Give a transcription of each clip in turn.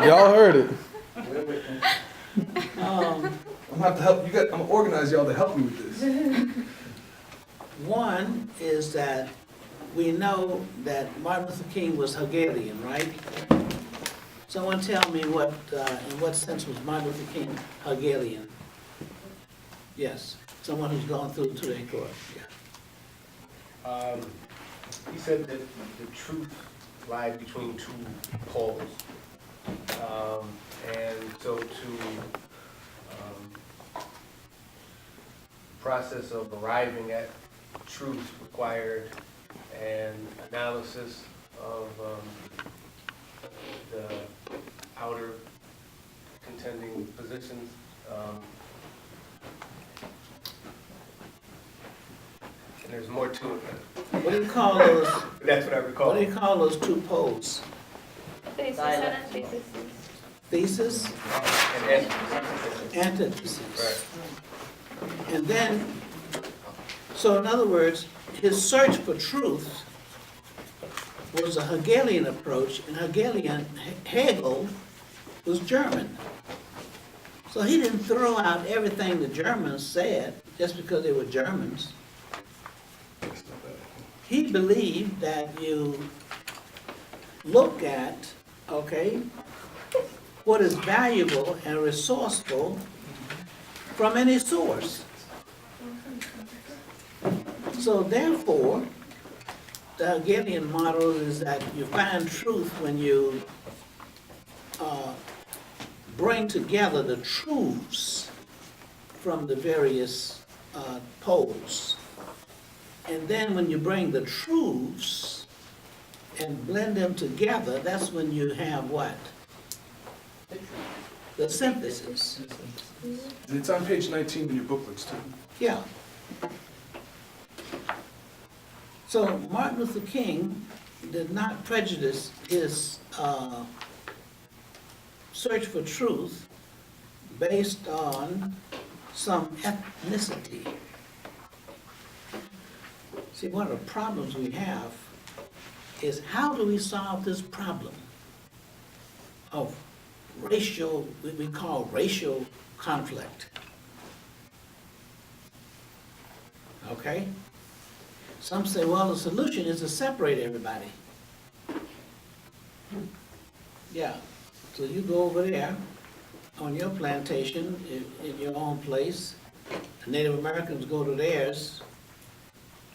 Y'all heard it. Um, I'm gonna have to help you guys. I'm gonna organize y'all to help me with this. One is that we know that Martin Luther King was Hegelian, right? Someone tell me what, in what sense was Martin Luther King Hegelian? Yes, someone who's gone through their course, yeah. He said that the truth lied between two poles. And so process of arriving at truth required an analysis of the outer contending positions. And there's more to it. What do you call those, That's what I recall. what do you call those two poles? Thesis and antithesis. Thesis, And antithesis. right. And then, so in other words, his search for truth was a Hegelian approach, and Hegel was German. So he didn't throw out everything the Germans said just because they were Germans. He believed that you look at, okay, what is valuable and resourceful from any source. So therefore, the Hegelian model is that you find truth when you bring together the truths from the various poles. And then when you bring the truths and blend them together, that's when you have what? The synthesis. And it's on page 19 in your booklets too. Yeah. So Martin Luther King did not prejudice his search for truth based on some ethnicity. See, one of the problems we have is how do we solve this problem of racial, what we call racial conflict? Okay? Some say, well, the solution is to separate everybody. Yeah, so you go over there on your plantation, in your own place, the Native Americans go to theirs,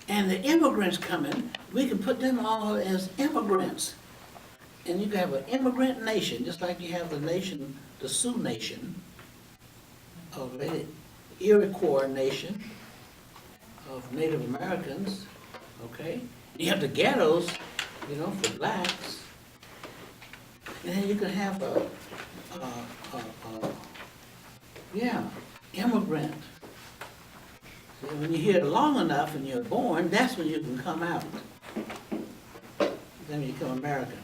and the immigrants coming, we can put them all as immigrants. And you can have an immigrant nation, just like you have the nation, the Sioux Nation, or the Iroquois Nation of Native Americans, okay? You have the ghettos, you know, for blacks. And then you can have immigrant. So when you're here long enough and you're born, that's when you can come out. Then you become American.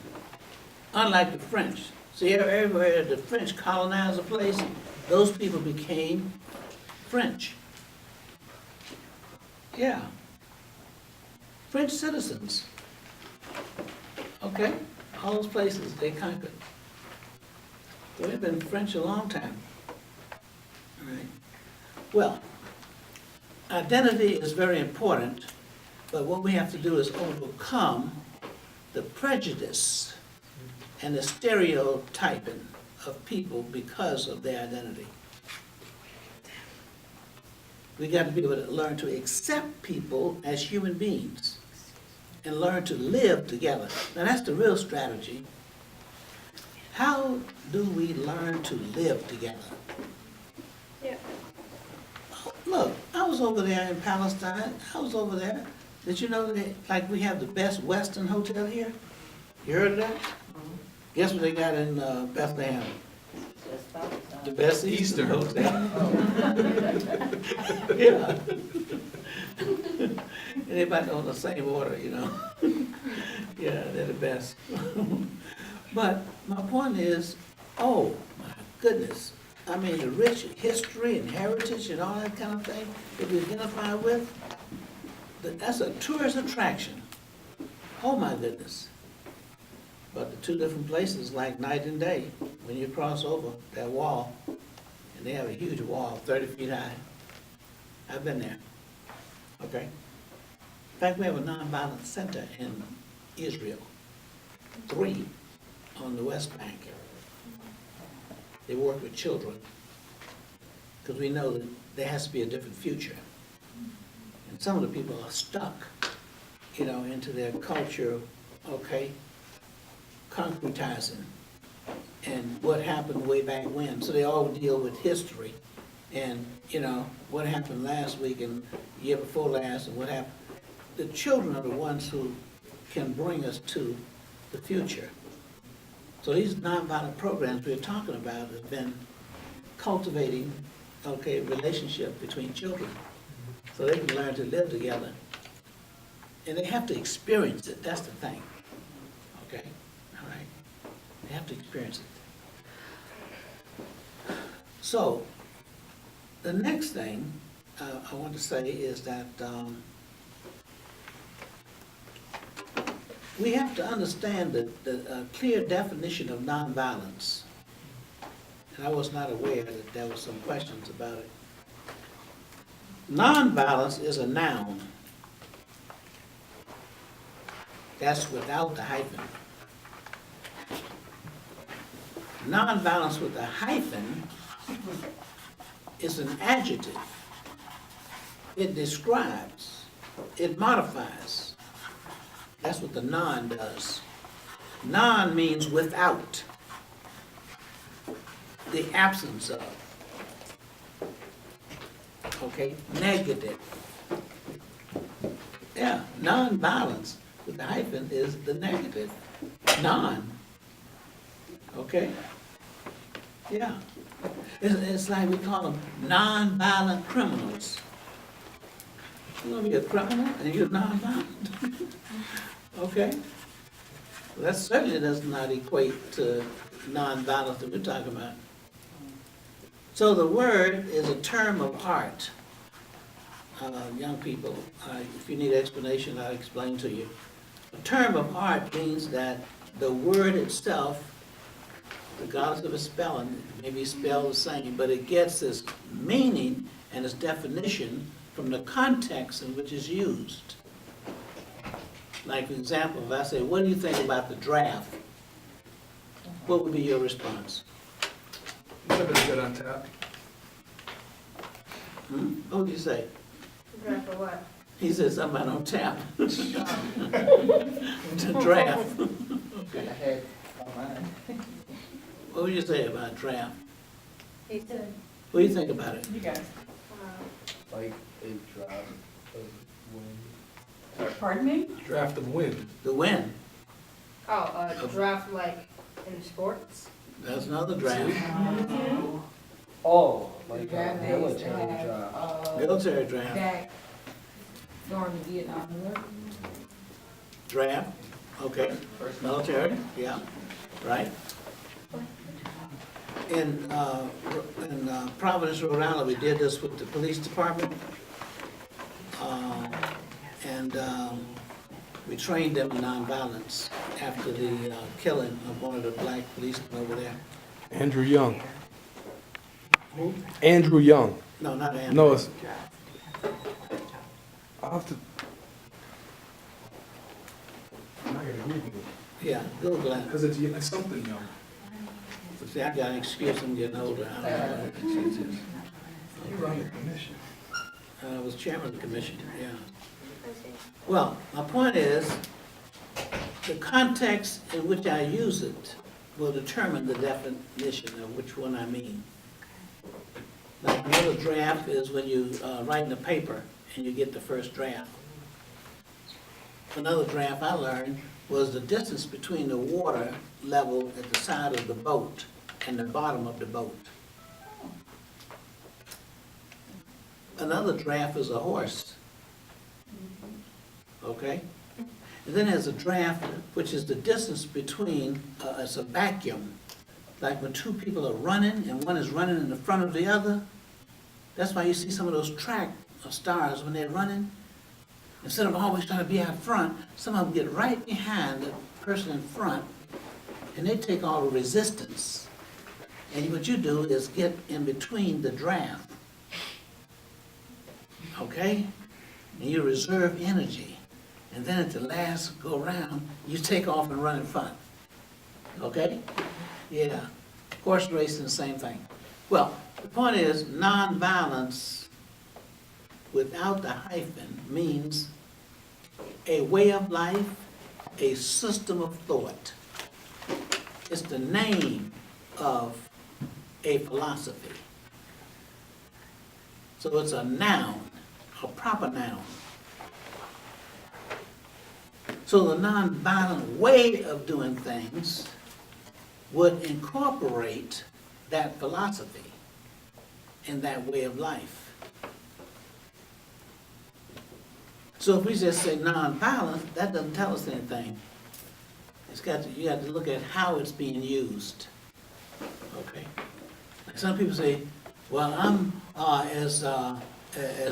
Unlike the French. See, everywhere the French colonized a place, those people became French. Yeah. French citizens. Okay? All those places they conquered. They've been French a long time. All right. Well, identity is very important, but what we have to do is overcome the prejudice and the stereotyping of people because of their identity. We got to be able to learn to accept people as human beings and learn to live together. Now that's the real strategy. How do we learn to live together? Yeah. Look, I was over there in Palestine. I was over there. Did you know that, like, we have the best Western hotel here? You heard of that? Guess what they got in Bethlehem? The best Eastern hotel. Yeah. Everybody on the same order, you know? Yeah, they're the best. But my point is, oh my goodness, I mean, the rich history and heritage and all that kind of thing that we identify with, that's a tourist attraction. Oh my goodness. But the two different places, like night and day. when you cross over that wall, and they have a huge wall, 30 feet high. I've been there, okay? In fact, we have a nonviolent center in Israel, 3 on the West Bank. They work with children, because we know that there has to be a different future. And some of the people are stuck, you know, into their culture, okay, concretizing, and what happened way back when. So they all deal with history, and, you know, what happened last week and the year before last, and what happened. The children are the ones who can bring us to the future. So these nonviolent programs we're talking about have been cultivating, okay, relationship between children, so they can learn to live together. And they have to experience it, that's the thing, okay? All right, they have to experience it. So, the next thing I want to say is that we have to understand the clear definition of nonviolence. And I was not aware that there were some questions about it. Nonviolence is a noun. That's without the hyphen. Nonviolence with a hyphen is an adjective. It describes, it modifies. That's what the non does. Non means without, the absence of. Okay, negative. Yeah, non-violence with the hyphen is the negative. Non. Okay? Yeah. It's like we call them non-violent criminals. You're gonna be a criminal and you're non-violent. Okay? Well, that certainly does not equate to non-violence that we're talking about. So the word is a term of art. Young people, if you need explanation, I'll explain to you. A term of art means that the word itself, regardless of its spelling, it may be spelled the same, but it gets its meaning and its definition from the context in which it's used. Like, for example, if I say, what do you think about the draft? What would be your response? Somebody's got on tap. What would you say? Draft for what? He said something on tap. The draft. Okay. I had my mind. What would you say about draft? He said. What do you think about it? You guys. Like a drop of wind. Pardon me? Draft of wind. The wind. Draft like in sports? That's another draft. Oh, like a Draft days military that drop. Military draft. Back during the Vietnam War. Draft. Okay. Military. Yeah. Right. In Providence, Rhode Island, we did this with the police department. And we trained them in nonviolence after the killing of one of the black policemen over there. Andrew Young. Who? Andrew Young. No, not Andrew. No, it's. I'll have to. I'm not gonna read it. Yeah, Google that. Because it's something young. See, I got an excuse, I'm getting older. I don't know what the excuse is. You were on the commission. I was chairman of the commission, yeah. I see. Well, my point is, the context in which I use it will determine the definition of which one I mean. Like another draft is when you write in a paper and you get the first draft. Another draft I learned was the distance between the water level at the side of the boat and the bottom of the boat. Another draft is a horse. Okay? And then there's a draft, which is the distance between, it's a vacuum. Like when two people are running and one is running in the front of the other. That's why you see some of those track stars when they're running. Instead of always trying to be out front, some of them get right behind the person in front and they take all the resistance. And what you do is get in between the draft. Okay? And you reserve energy. And then at the last go round, you take off and run in front. Okay? Yeah. Horse racing, the same thing. Well, the point is, nonviolence without the hyphen means a way of life, a system of thought. It's the name of a philosophy. So it's a noun, a proper noun. So the nonviolent way of doing things would incorporate that philosophy and that way of life. So if we just say nonviolent, that doesn't tell us anything. You got to look at how it's being used. Okay. Some people say, well, I'm as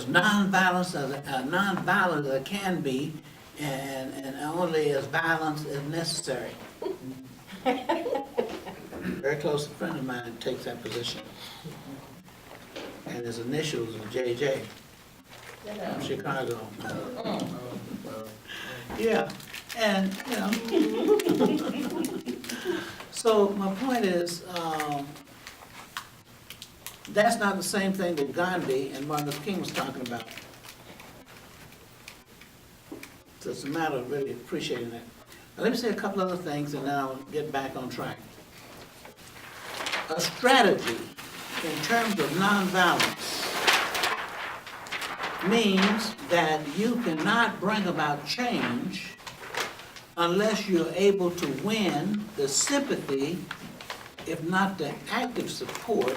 nonviolent as I can be, and only as violent as necessary. Very close friend of mine takes that position. And his initials are JJ. From Chicago. Yeah, and, you know. So my point is, that's not the same thing that Gandhi and Martin Luther King was talking about. So it's a matter of really appreciating that. Now, let me say a couple other things and then I'll get back on track. A strategy in terms of nonviolence means that you cannot bring about change unless you're able to win the sympathy, if not the active support,